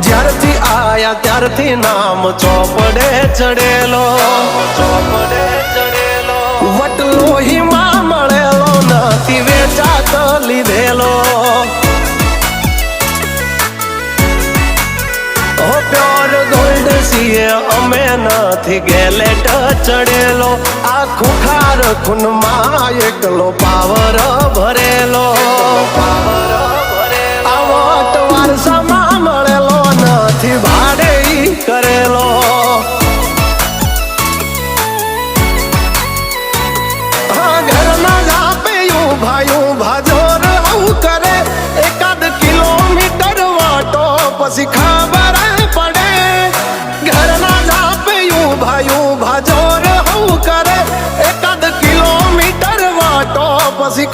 જ્યારથી આયા ત્યારથી નામ ચોપડે ચડેલો, વટલોહીમાં મળેલો નથી વેચાત લીધેલો. પ્યોર ગોલ્ડ સીએ અમે નથી ગેલેટ ચડેલો. આ ખુખાર ખૂનમાં એકલો પાવર ભરેલો. આ વટ વારસામાં મળેલો નથી ભાડે કરેલો. હા ઘરના જાપે ઊભા જોર આવું કરે. એકાદ કિલોમીટર વાટો પછી ખબર પડે. ઘરના જાપે ઊભા જોર આવું કરે. એકાદ કિલોમીટર વાટો પછી